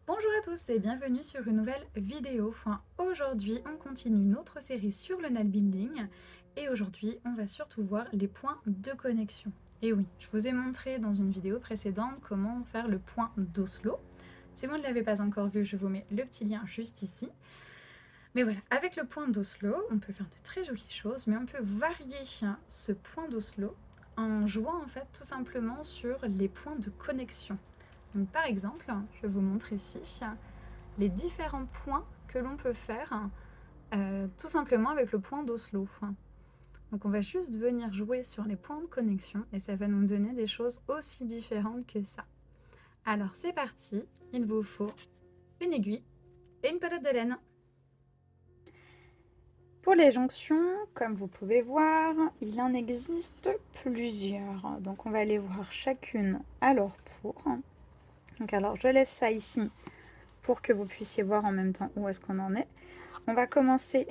Bonjour à tous et bienvenue sur une nouvelle vidéo. Aujourd'hui, on continue notre série sur le nail building et aujourd'hui, on va surtout voir les points de connexion. Et oui, je vous ai montré dans une vidéo précédente comment faire le point d'Oslo. Si vous ne l'avez pas encore vu, je vous mets le petit lien juste ici. Mais voilà, avec le point d'Oslo, on peut faire de très jolies choses, mais on peut varier ce point d'Oslo en jouant en fait tout simplement sur les points de connexion. Donc, par exemple, je vais vous montrer ici les différents points que l'on peut faire tout simplement avec le point d'Oslo. Donc on va juste venir jouer sur les points de connexion et ça va nous donner des choses aussi différentes que ça. Alors c'est parti, il vous faut une aiguille et une pelote de laine. Pour les jonctions, comme vous pouvez voir, il en existe plusieurs. Donc on va les voir chacune à leur tour. Donc alors je laisse ça ici pour que vous puissiez voir en même temps où est-ce qu'on en est. On va commencer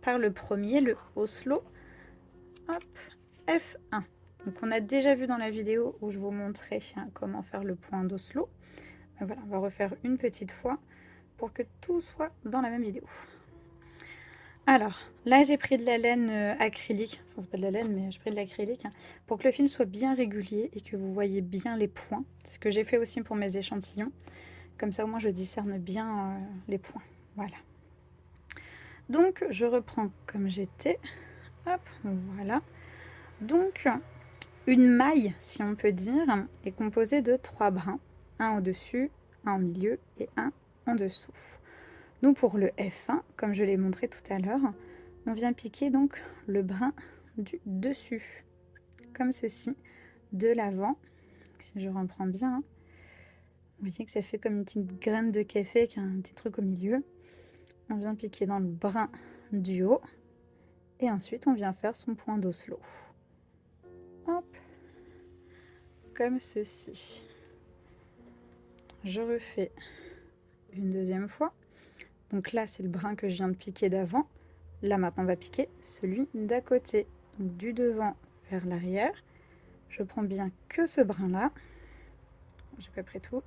par le premier, le Oslo. Hop, F1. Donc on a déjà vu dans la vidéo où je vous montrais comment faire le point d'Oslo. Voilà, on va refaire une petite fois pour que tout soit dans la même vidéo. Alors, là j'ai pris de la laine acrylique, enfin c'est pas de la laine mais j'ai pris de l'acrylique pour que le fil soit bien régulier et que vous voyez bien les points. C'est ce que j'ai fait aussi pour mes échantillons. Comme ça au moins je discerne bien les points. Voilà. Donc je reprends comme j'étais. Hop, voilà. Donc une maille, si on peut dire, est composée de 3 brins. Un au-dessus, un au milieu et un en dessous. Nous pour le F1, comme je l'ai montré tout à l'heure, on vient piquer donc le brin du dessus, comme ceci, de l'avant. Si je reprends bien, vous voyez que ça fait comme une petite graine de café avec un petit truc au milieu. On vient piquer dans le brin du haut et ensuite on vient faire son point d'Oslo. Hop, comme ceci. Je refais une deuxième fois. Donc là, c'est le brin que je viens de piquer d'avant. Là, maintenant, on va piquer celui d'à côté. Donc du devant vers l'arrière. Je prends bien que ce brin-là. J'ai pas pris tout.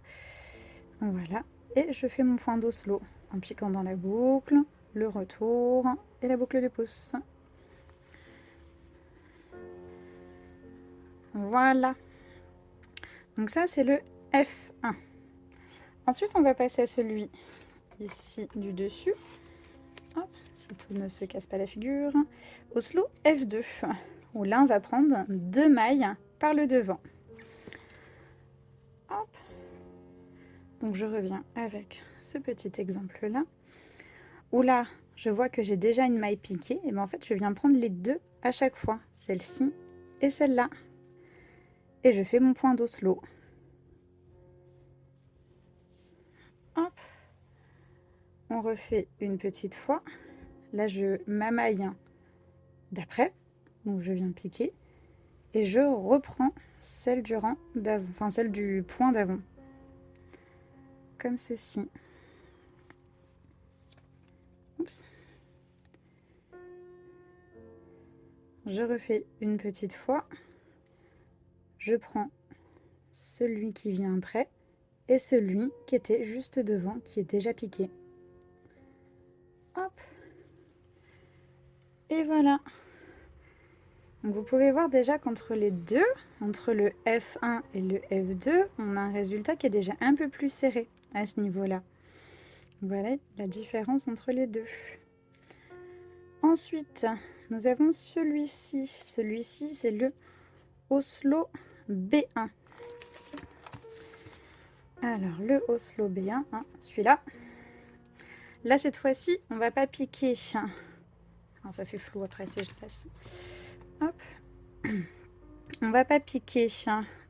Voilà. Et je fais mon point d'Oslo en piquant dans la boucle, le retour et la boucle de pouce. Voilà. Donc ça, c'est le F1. Ensuite, on va passer à celui ici du dessus. Hop, si tout ne se casse pas la figure. Oslo F2, où là, on va prendre 2 mailles par le devant. Hop. Donc, je reviens avec ce petit exemple-là, où là, je vois que j'ai déjà une maille piquée. Et bien, en fait, je viens prendre les deux à chaque fois, celle-ci et celle-là. Et je fais mon point d'Oslo. Hop. On refait une petite fois. Là, je m'amaille d'après, donc je viens piquer. Et je reprends celle du rang d'avant, enfin celle du point d'avant. Comme ceci. Oups. Je refais une petite fois. Je prends celui qui vient après et celui qui était juste devant, qui est déjà piqué. Hop. Et voilà. Donc vous pouvez voir déjà qu'entre les deux, entre le F1 et le F2, on a un résultat qui est déjà un peu plus serré à ce niveau-là. Voilà la différence entre les deux. Ensuite, nous avons celui-ci. Celui-ci, c'est le Oslo B1. Alors, le Oslo B1, celui-là. Là, cette fois-ci, on va pas piquer. Alors, ça fait flou après si je laisse. Hop. On va pas piquer.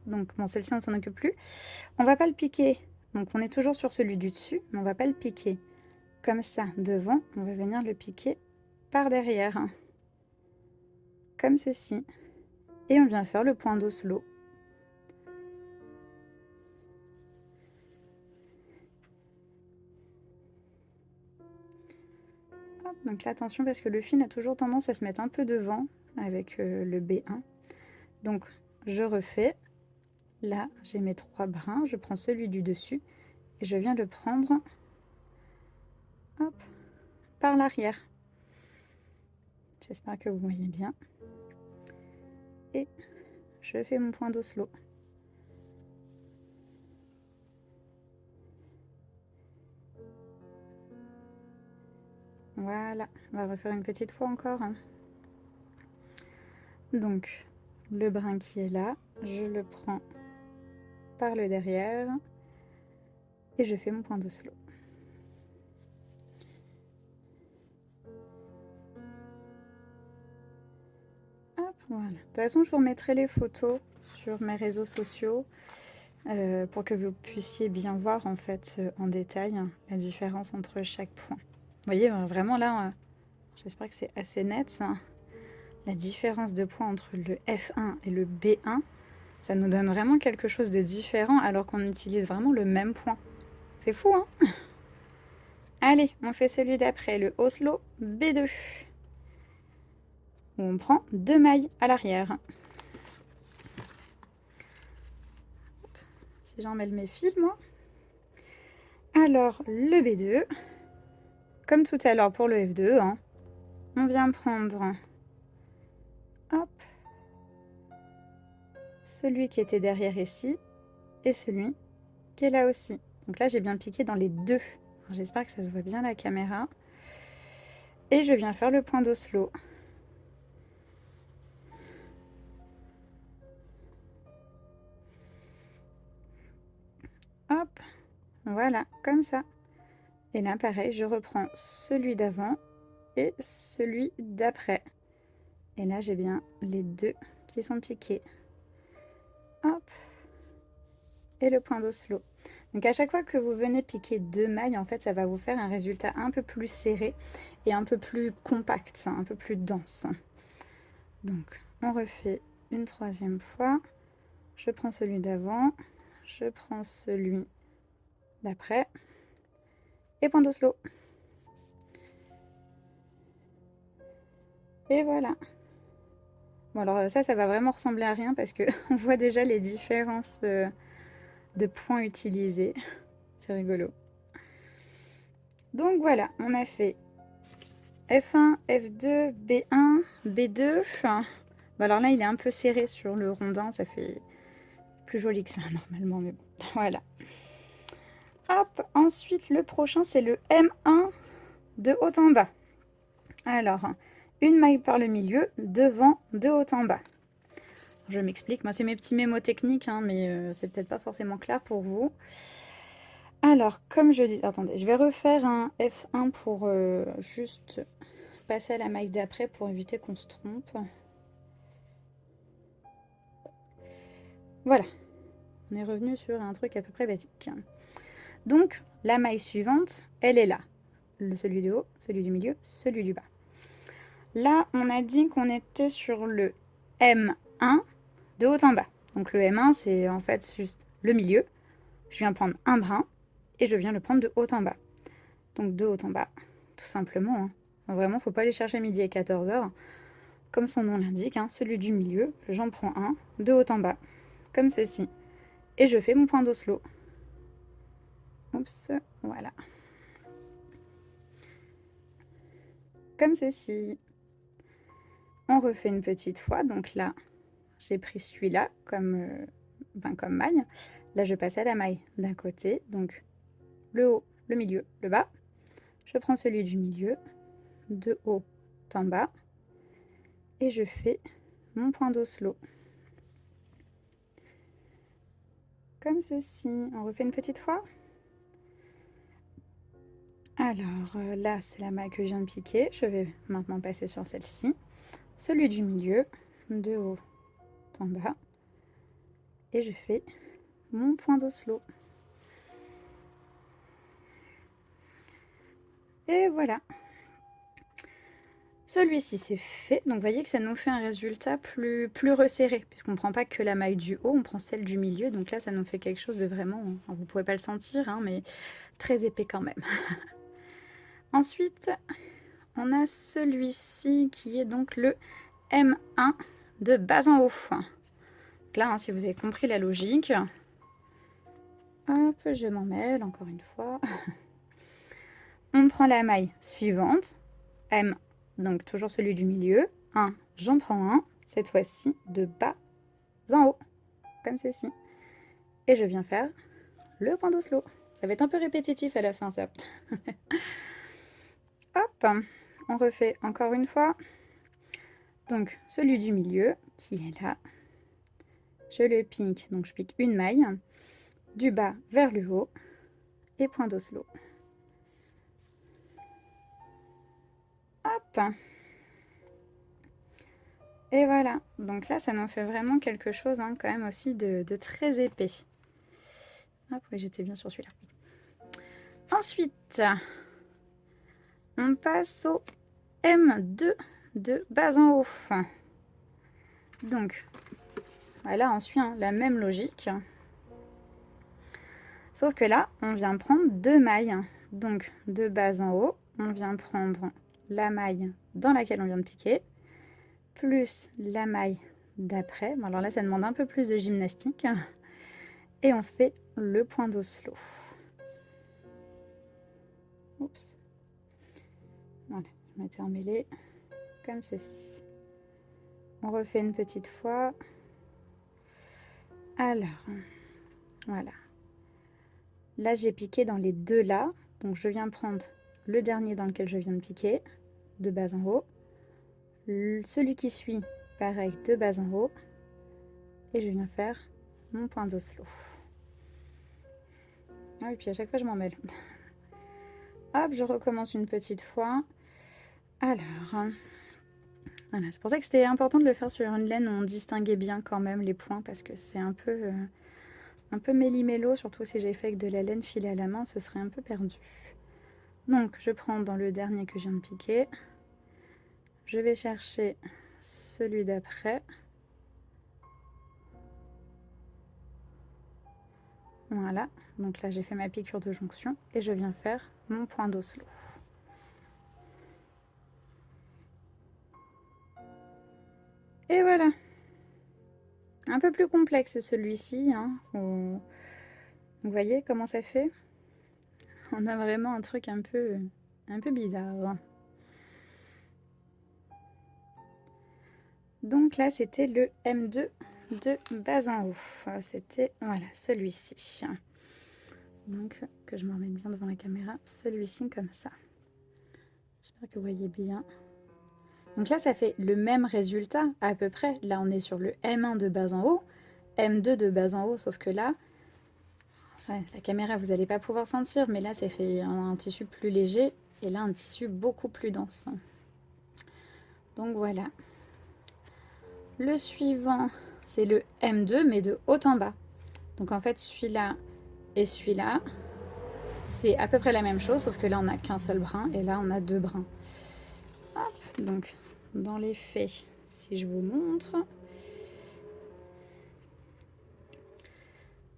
Donc, bon, celle-ci, on s'en occupe plus. On va pas le piquer. Donc, on est toujours sur celui du dessus, mais on va pas le piquer comme ça devant. On va venir le piquer par derrière. Comme ceci. Et on vient faire le point d'Oslo. Donc là, attention parce que le fil a toujours tendance à se mettre un peu devant avec le B1. Donc je refais. Là, j'ai mes 3 brins. Je prends celui du dessus et je viens le prendre hop, par l'arrière. J'espère que vous voyez bien. Et je fais mon point d'Oslo. Voilà, on va refaire une petite fois encore. Donc, le brin qui est là, je le prends par le derrière et je fais mon point d'Oslo. Hop, voilà. De toute façon, je vous remettrai les photos sur mes réseaux sociaux pour que vous puissiez bien voir en fait en détail la différence entre chaque point. Vous voyez, vraiment là, j'espère que c'est assez net ça. La différence de points entre le F1 et le B1, ça nous donne vraiment quelque chose de différent alors qu'on utilise vraiment le même point. C'est fou, hein? Allez, on fait celui d'après, le Oslo B2, où on prend 2 mailles à l'arrière. Si j'emmêle mes fils, moi. Alors, le B2, comme tout à l'heure pour le F2, hein, on vient prendre hop, celui qui était derrière ici et celui qui est là aussi. Donc là, j'ai bien piqué dans les deux. J'espère que ça se voit bien la caméra. Et je viens faire le point d'Oslo. Hop, voilà, comme ça. Et là, pareil, je reprends celui d'avant et celui d'après. Et là, j'ai bien les deux qui sont piqués. Hop, et le point d'Oslo. Donc à chaque fois que vous venez piquer 2 mailles, en fait, ça va vous faire un résultat un peu plus serré et un peu plus compact, un peu plus dense. Donc, on refait une troisième fois. Je prends celui d'avant, je prends celui d'après et point d'Oslo. Et voilà. Bon alors ça va vraiment ressembler à rien parce que on voit déjà les différences de points utilisés. C'est rigolo. Donc voilà, on a fait F1, F2, B1, B2. Bon alors là, il est un peu serré sur le rondin, ça fait plus joli que ça normalement, mais bon, voilà. Hop, ensuite le prochain c'est le M1 de haut en bas. Alors, une maille par le milieu, devant, de haut en bas. Je m'explique, moi c'est mes petits mémos techniques, hein, mais c'est peut-être pas forcément clair pour vous. Alors, comme je dis, attendez, je vais refaire un F1 pour juste passer à la maille d'après pour éviter qu'on se trompe. Voilà, on est revenu sur un truc à peu près basique. Donc, la maille suivante, elle est là. Celui du haut, celui du milieu, celui du bas. Là, on a dit qu'on était sur le M1 de haut en bas. Donc le M1, c'est en fait juste le milieu. Je viens prendre un brin et je viens le prendre de haut en bas. Donc de haut en bas, tout simplement. Hein. Vraiment, faut pas aller chercher midi et 14h. Comme son nom l'indique, hein, celui du milieu, j'en prends un de haut en bas, comme ceci. Et je fais mon point d'Oslo. Oups, voilà. Comme ceci. On refait une petite fois. Donc là, j'ai pris celui-là comme maille. Là, je passe à la maille d'un côté. Donc le haut, le milieu, le bas. Je prends celui du milieu, de haut en bas. Et je fais mon point d'Oslo. Comme ceci. On refait une petite fois. Alors là, c'est la maille que je viens de piquer. Je vais maintenant passer sur celle-ci. Celui du milieu, de haut en bas. Et je fais mon point d'Oslo. Et voilà. Celui-ci c'est fait. Donc vous voyez que ça nous fait un résultat plus resserré. Puisqu'on ne prend pas que la maille du haut, on prend celle du milieu. Donc là, ça nous fait quelque chose de vraiment... Enfin, vous ne pouvez pas le sentir, hein, mais très épais quand même. Ensuite, on a celui-ci qui est donc le M1 de bas en haut. Donc là, hein, si vous avez compris la logique, Hop, je m'en mêle encore une fois. On prend la maille suivante, M, donc toujours celui du milieu. 1, j'en prends un, cette fois-ci de bas en haut, comme ceci. Et je viens faire le point d'Oslo. Ça va être un peu répétitif à la fin, ça. Hop, on refait encore une fois. Donc celui du milieu qui est là, je le pique, donc je pique une maille, du bas vers le haut et point d'Oslo. Hop. Et voilà, donc là ça nous fait vraiment quelque chose hein, quand même aussi de très épais. Hop, oui j'étais bien sur celui-là. Ensuite, on passe au M2 de bas en haut. Donc, voilà, on suit hein, la même logique. Sauf que là, on vient prendre deux mailles. Donc, de bas en haut, on vient prendre la maille dans laquelle on vient de piquer, plus la maille d'après. Bon, alors là, ça demande un peu plus de gymnastique. Et on fait le point d'Oslo. Oups. Voilà, je m'étais emmêlée comme ceci. On refait une petite fois. Alors, voilà. Là, j'ai piqué dans les deux là. Donc, je viens prendre le dernier dans lequel je viens de piquer, de bas en haut. Celui qui suit, pareil, de bas en haut. Et je viens faire mon point d'Oslo. Ah, et puis à chaque fois, je m'en mêle. Hop, je recommence une petite fois. Alors, voilà, c'est pour ça que c'était important de le faire sur une laine où on distinguait bien quand même les points parce que c'est un peu méli-mélo, surtout si j'ai fait avec de la laine filée à la main, ce serait un peu perdu. Donc, je prends dans le dernier que je viens de piquer. Je vais chercher celui d'après. Voilà, donc là j'ai fait ma piqûre de jonction et je viens faire mon point d'Oslo. Et voilà. Un peu plus complexe celui-ci. Hein. Vous voyez comment ça fait? On a vraiment un truc un peu bizarre. Donc là, c'était le M2 de bas en haut. C'était, voilà, celui-ci. Donc, que je me remette bien devant la caméra. Celui-ci comme ça. J'espère que vous voyez bien. Donc là, ça fait le même résultat à peu près. Là, on est sur le M1 de bas en haut, M2 de bas en haut, sauf que là, la caméra, vous n'allez pas pouvoir sentir, mais là, ça fait un tissu plus léger et là, un tissu beaucoup plus dense. Donc voilà. Le suivant, c'est le M2, mais de haut en bas. Donc en fait, celui-là et celui-là, c'est à peu près la même chose, sauf que là, on n'a qu'un seul brin et là, on a deux brins. Hop, donc, dans les faits, si je vous montre...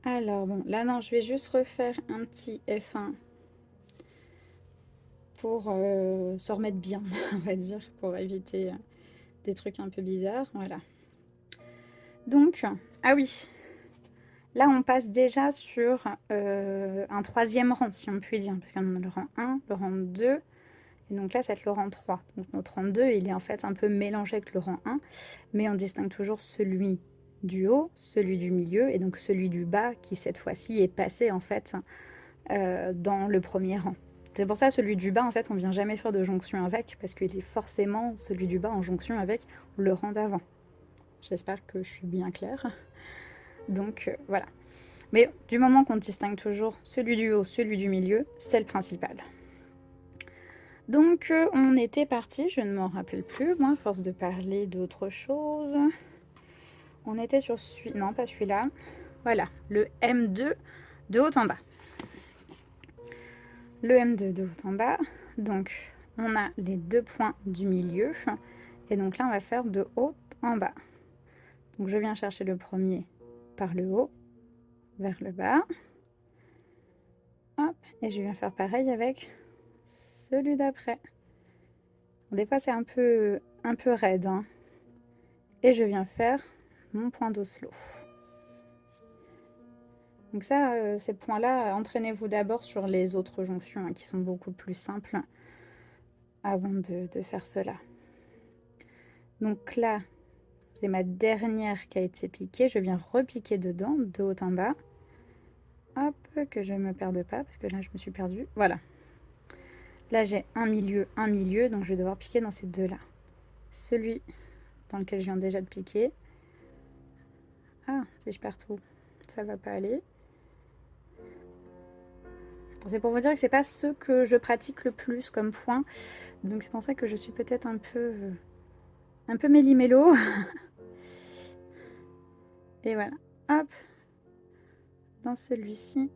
Alors bon, là non, je vais juste refaire un petit F1 pour se remettre bien, on va dire, pour éviter des trucs un peu bizarres. Voilà. Donc, ah oui, là on passe déjà sur un troisième rang, si on peut dire, parce qu'on a le rang 1, le rang 2, et donc là c'est le rang 3. Donc notre rang 2, il est en fait un peu mélangé avec le rang 1, mais on distingue toujours celui du haut, celui du milieu, et donc celui du bas, qui cette fois-ci est passé en fait dans le premier rang. C'est pour ça celui du bas, en fait, on vient jamais faire de jonction avec, parce qu'il est forcément celui du bas en jonction avec le rang d'avant. J'espère que je suis bien claire. Donc voilà. Mais du moment qu'on distingue toujours celui du haut, celui du milieu, c'est le principal. Donc on était parti, je ne m'en rappelle plus, moi, à force de parler d'autre chose. On était sur celui, non pas celui-là. Voilà, le M2 de haut en bas. Le M2 de haut en bas, donc on a les deux points du milieu, et donc là on va faire de haut en bas. Donc je viens chercher le premier par le haut, vers le bas, hop, et je viens faire pareil avec celui d'après. Des fois c'est un peu raide, hein. Et je viens faire mon point d'Oslo. Donc ça, ces points-là, entraînez-vous d'abord sur les autres jonctions hein, qui sont beaucoup plus simples avant de faire cela. Donc là, j'ai ma dernière qui a été piquée. Je viens repiquer dedans, de haut en bas. Hop, que je ne me perde pas, parce que là, je me suis perdue. Voilà. Là, j'ai un milieu, donc je vais devoir piquer dans ces deux-là. Celui dans lequel je viens déjà de piquer. Ah, si je perds tout, ça va pas aller. C'est pour vous dire que c'est pas ce que je pratique le plus comme point. Donc c'est pour ça que je suis peut-être un peu méli-mélo. Et voilà. Hop. Dans celui-ci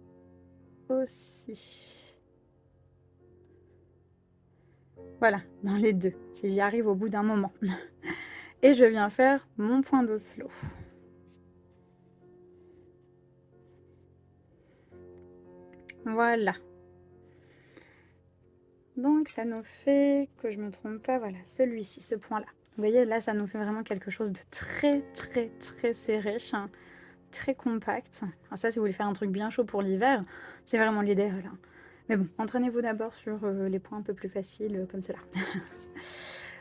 aussi. Voilà, dans les deux, si j'y arrive au bout d'un moment. Et je viens faire mon point d'Oslo. Voilà. Donc ça nous fait, que je ne me trompe pas, voilà, celui-ci, ce point-là. Vous voyez, là, ça nous fait vraiment quelque chose de très, très, très serré, hein, très compact. Alors ça, si vous voulez faire un truc bien chaud pour l'hiver, c'est vraiment l'idéal. Hein. Mais bon, entraînez-vous d'abord sur les points un peu plus faciles, comme cela.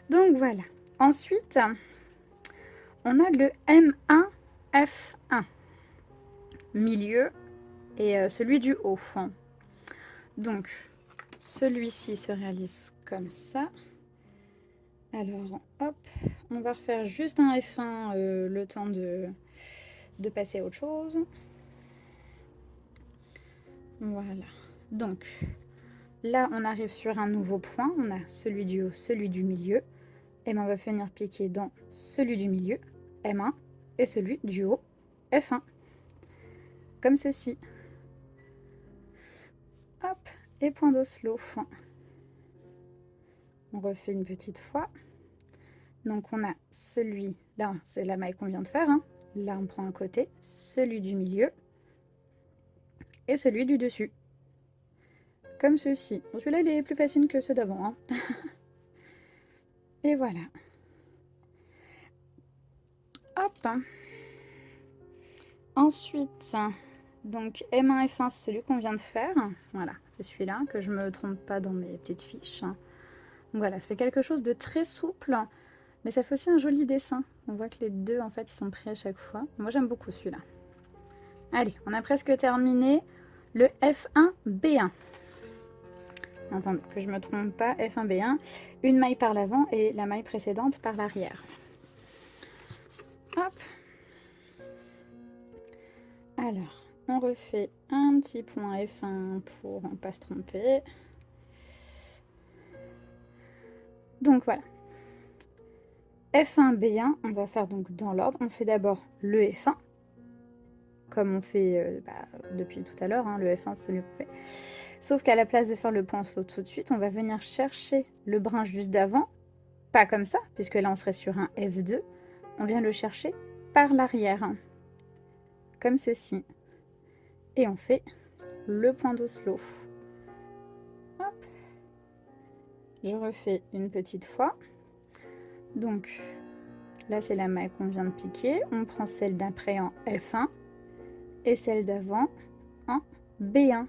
Donc voilà. Ensuite, on a le M1F1, milieu, et celui du haut. Donc, celui-ci se réalise comme ça. Alors, hop, on va refaire juste un F1 le temps de passer à autre chose. Voilà. Donc, là, on arrive sur un nouveau point. On a celui du haut, celui du milieu. Et bien, on va venir piquer dans celui du milieu, M1, et celui du haut, F1. Comme ceci. Hop, et point d'Oslo. On refait une petite fois. Donc on a celui, là c'est la maille qu'on vient de faire, hein. Là on prend un côté, celui du milieu et celui du dessus. Comme ceci. Bon, celui-là il est plus facile que ceux d'avant. Hein. Et voilà. Hop. Ensuite, donc M1, F1 c'est celui qu'on vient de faire. Voilà, c'est celui-là, que je ne me trompe pas dans mes petites fiches. Donc voilà, ça fait quelque chose de très souple. Mais ça fait aussi un joli dessin. On voit que les deux, en fait, ils sont pris à chaque fois. Moi, j'aime beaucoup celui-là. Allez, on a presque terminé le F1B1. Attendez, que je ne me trompe pas. F1B1, une maille par l'avant et la maille précédente par l'arrière. Hop. Alors, on refait un petit point F1 pour ne pas se tromper. Donc voilà. F1, B1, on va faire donc dans l'ordre. On fait d'abord le F1, comme on fait depuis tout à l'heure, hein, le F1 c'est celui qu'on fait. Sauf qu'à la place de faire le point slow tout de suite, on va venir chercher le brin juste d'avant, pas comme ça, puisque là on serait sur un F2, on vient le chercher par l'arrière, hein, comme ceci. Et on fait le point d'Oslo. Hop. Je refais une petite fois. Donc là c'est la maille qu'on vient de piquer, on prend celle d'après en F1 et celle d'avant en B1.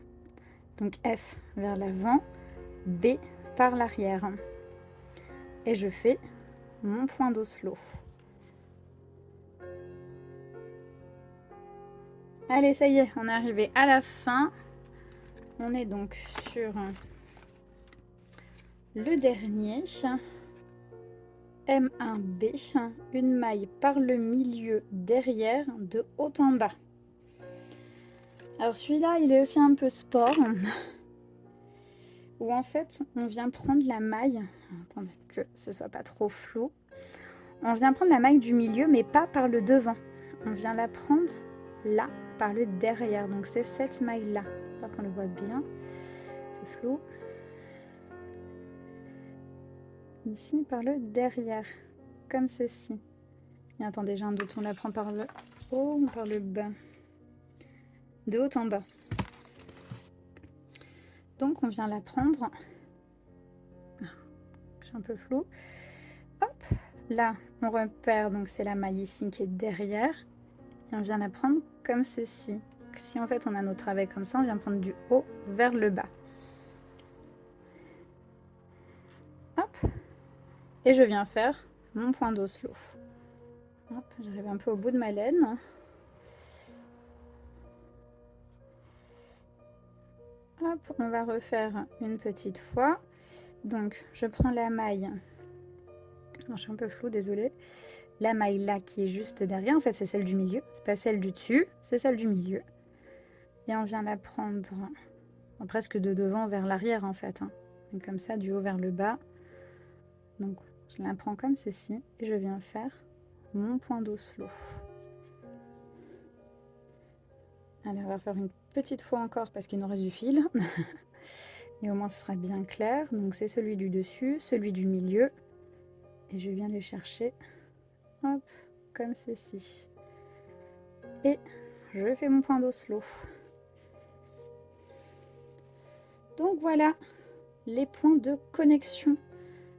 Donc F vers l'avant, B par l'arrière. Et je fais mon point d'Oslo. Allez, ça y est, on est arrivé à la fin. On est donc sur le dernier. M1B, une maille par le milieu derrière de haut en bas. Alors celui-là, il est aussi un peu sport, où en fait, on vient prendre la maille, attendez que ce soit pas trop flou, on vient prendre la maille du milieu, mais pas par le devant. On vient la prendre là, par le derrière. Donc c'est cette maille-là. J'espère qu'on le voit bien. C'est flou. Ici, par le derrière. Comme ceci. Et attendez, j'ai un doute. On la prend par le haut ou par le bas? De haut en bas. Donc on vient la prendre. C'est un peu flou. Hop. Là, on repère. Donc c'est la maille ici qui est derrière. Et on vient la prendre comme ceci. si en fait on a nos travées comme ça, on vient prendre du haut vers le bas. Hop. Et je viens faire mon point d'oslo. Hop, j'arrive un peu au bout de ma laine. Hop, on va refaire une petite fois. Donc, je prends la maille. Je suis un peu floue, désolée. La maille là qui est juste derrière, en fait, c'est celle du milieu. C'est pas celle du dessus, c'est celle du milieu. Et on vient la prendre presque de devant vers l'arrière, en fait. Donc, comme ça, du haut vers le bas. Donc, je la prends comme ceci et je viens faire mon point d'oslo. Allez, on va faire une petite fois encore parce qu'il nous reste du fil. Et au moins ce sera bien clair. Donc c'est celui du dessus, celui du milieu. Et je viens le chercher, hop, comme ceci. Et je fais mon point d'oslo. Donc voilà, les points de connexion.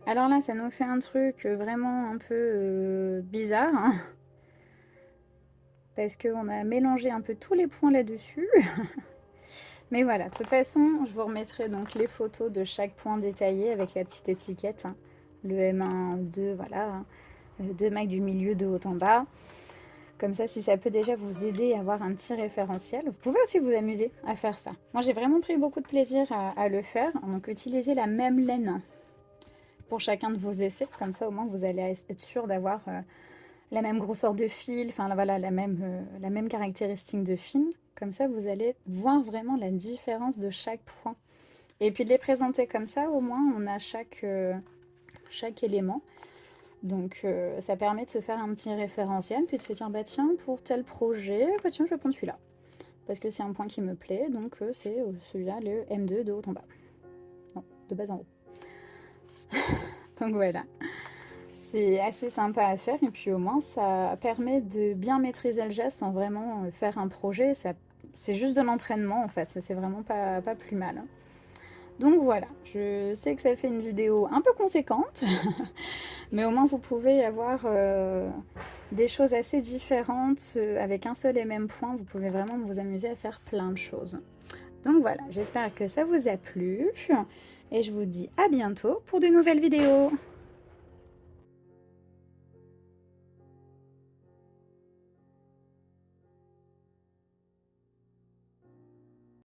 Alors là, ça nous fait un truc vraiment un peu bizarre. Hein, parce qu'on a mélangé un peu tous les points là-dessus. Mais voilà, de toute façon, je vous remettrai donc les photos de chaque point détaillé avec la petite étiquette. Hein. Le M1, 2, voilà. 2 mailles du milieu de haut en bas. Comme ça, si ça peut déjà vous aider à avoir un petit référentiel, vous pouvez aussi vous amuser à faire ça. Moi, j'ai vraiment pris beaucoup de plaisir à le faire. Donc, utilisez la même laine pour chacun de vos essais. Comme ça, au moins, vous allez être sûr d'avoir la même grosseur de fil, enfin voilà, la même caractéristique de fil. Comme ça, vous allez voir vraiment la différence de chaque point. Et puis de les présenter comme ça, au moins, on a chaque élément. Donc ça permet de se faire un petit référentiel, puis de se dire, bah tiens, pour tel projet, bah tiens, je vais prendre celui-là. Parce que c'est un point qui me plaît, donc c'est celui-là, le M2 de haut en bas. Non, de bas en haut. Donc voilà. C'est assez sympa à faire et puis au moins ça permet de bien maîtriser le geste sans vraiment faire un projet. C'est juste de l'entraînement en fait, c'est vraiment pas plus mal. Hein. Donc voilà, je sais que ça fait une vidéo un peu conséquente, mais au moins vous pouvez avoir des choses assez différentes avec un seul et même point. Vous pouvez vraiment vous amuser à faire plein de choses. Donc voilà, j'espère que ça vous a plu et je vous dis à bientôt pour de nouvelles vidéos.